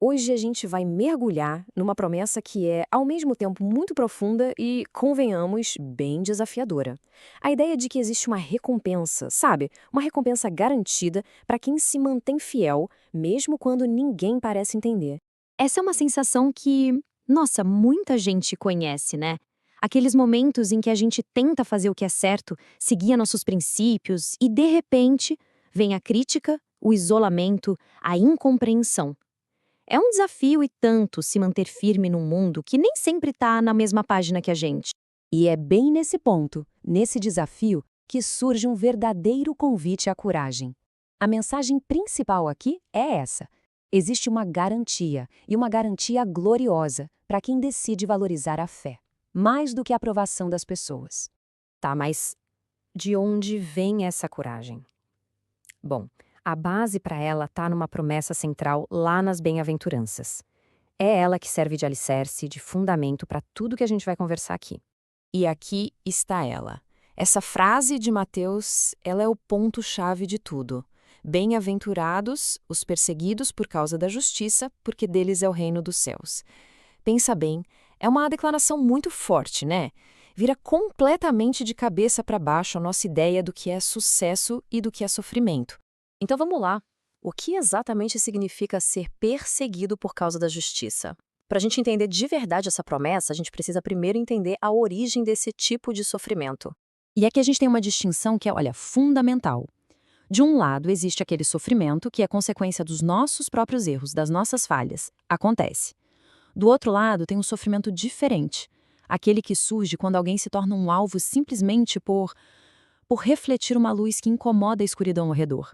Hoje a gente vai mergulhar numa promessa que é, ao mesmo tempo, muito profunda e, convenhamos, bem desafiadora. A ideia de que existe uma recompensa, sabe? Uma recompensa garantida para quem se mantém fiel, mesmo quando ninguém parece entender. Essa é uma sensação que, nossa, muita gente conhece, né? Aqueles momentos em que a gente tenta fazer o que é certo, seguir nossos princípios e, de repente, vem a crítica, o isolamento, a incompreensão. É um desafio e tanto se manter firme num mundo que nem sempre está na mesma página que a gente. E é bem nesse ponto, nesse desafio, que surge um verdadeiro convite à coragem. A mensagem principal aqui é essa: existe uma garantia, e uma garantia gloriosa, para quem decide valorizar a fé, mais do que a aprovação das pessoas. Tá, mas de onde vem essa coragem? Bom, a base para ela está numa promessa central lá nas bem-aventuranças. É ela que serve de alicerce, de fundamento para tudo que a gente vai conversar aqui. E aqui está ela. Essa frase de Mateus, ela é o ponto-chave de tudo. Bem-aventurados os perseguidos por causa da justiça, porque deles é o reino dos céus. Pensa bem, é uma declaração muito forte, né? Vira completamente de cabeça para baixo a nossa ideia do que é sucesso e do que é sofrimento. Então vamos lá. O que exatamente significa ser perseguido por causa da justiça? Para a gente entender de verdade essa promessa, a gente precisa primeiro entender a origem desse tipo de sofrimento. E aqui a gente tem uma distinção que é, olha, fundamental. De um lado, existe aquele sofrimento que é consequência dos nossos próprios erros, das nossas falhas. Acontece. Do outro lado, tem um sofrimento diferente. Aquele que surge quando alguém se torna um alvo simplesmente por refletir uma luz que incomoda a escuridão ao redor.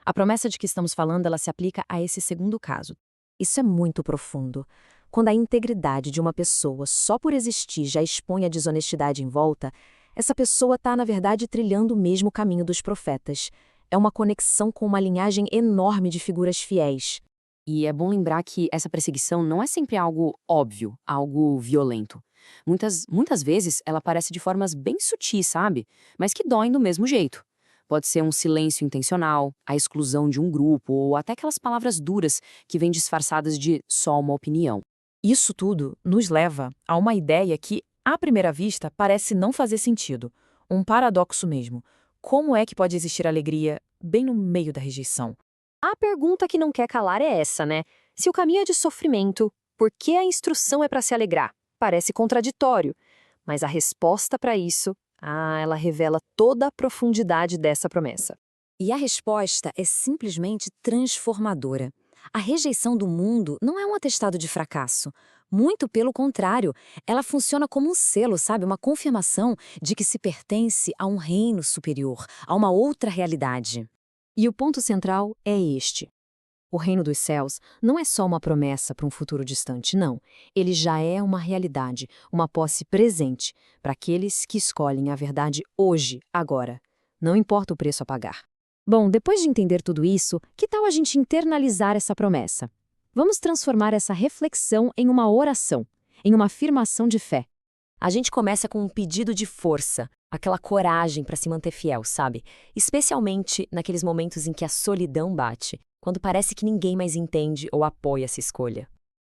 A promessa de que estamos falando, ela se aplica a esse segundo caso. Isso é muito profundo. Quando a integridade de uma pessoa só por existir já expõe a desonestidade em volta, essa pessoa está, na verdade, trilhando o mesmo caminho dos profetas. É uma conexão com uma linhagem enorme de figuras fiéis. E é bom lembrar que essa perseguição não é sempre algo óbvio, algo violento. Muitas vezes ela aparece de formas bem sutis, sabe? Mas que doem do mesmo jeito. Pode ser um silêncio intencional, a exclusão de um grupo ou até aquelas palavras duras que vêm disfarçadas de só uma opinião. Isso tudo nos leva a uma ideia que, à primeira vista, parece não fazer sentido. Um paradoxo mesmo. Como é que pode existir alegria bem no meio da rejeição? A pergunta que não quer calar é essa, né? Se o caminho é de sofrimento, por que a instrução é para se alegrar? Parece contraditório. Mas a resposta para isso, ela revela toda a profundidade dessa promessa. E a resposta é simplesmente transformadora. A rejeição do mundo não é um atestado de fracasso. Muito pelo contrário, ela funciona como um selo, sabe? Uma confirmação de que se pertence a um reino superior, a uma outra realidade. E o ponto central é este. O reino dos céus não é só uma promessa para um futuro distante, não. Ele já é uma realidade, uma posse presente para aqueles que escolhem a verdade hoje, agora. Não importa o preço a pagar. Bom, depois de entender tudo isso, que tal a gente internalizar essa promessa? Vamos transformar essa reflexão em uma oração, em uma afirmação de fé. A gente começa com um pedido de força, aquela coragem para se manter fiel, sabe? Especialmente naqueles momentos em que a solidão bate, quando parece que ninguém mais entende ou apoia essa escolha.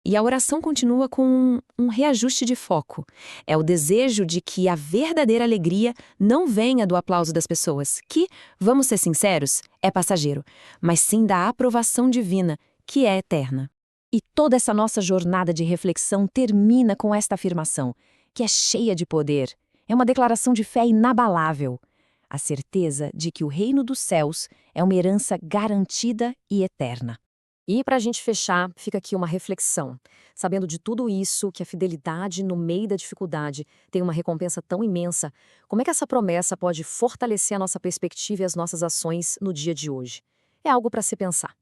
E a oração continua com um reajuste de foco. É o desejo de que a verdadeira alegria não venha do aplauso das pessoas, que, vamos ser sinceros, é passageiro, mas sim da aprovação divina, que é eterna. E toda essa nossa jornada de reflexão termina com esta afirmação, que é cheia de poder. É uma declaração de fé inabalável. A certeza de que o reino dos céus é uma herança garantida e eterna. E para a gente fechar, fica aqui uma reflexão. Sabendo de tudo isso, que a fidelidade no meio da dificuldade tem uma recompensa tão imensa, como é que essa promessa pode fortalecer a nossa perspectiva e as nossas ações no dia de hoje? É algo para se pensar.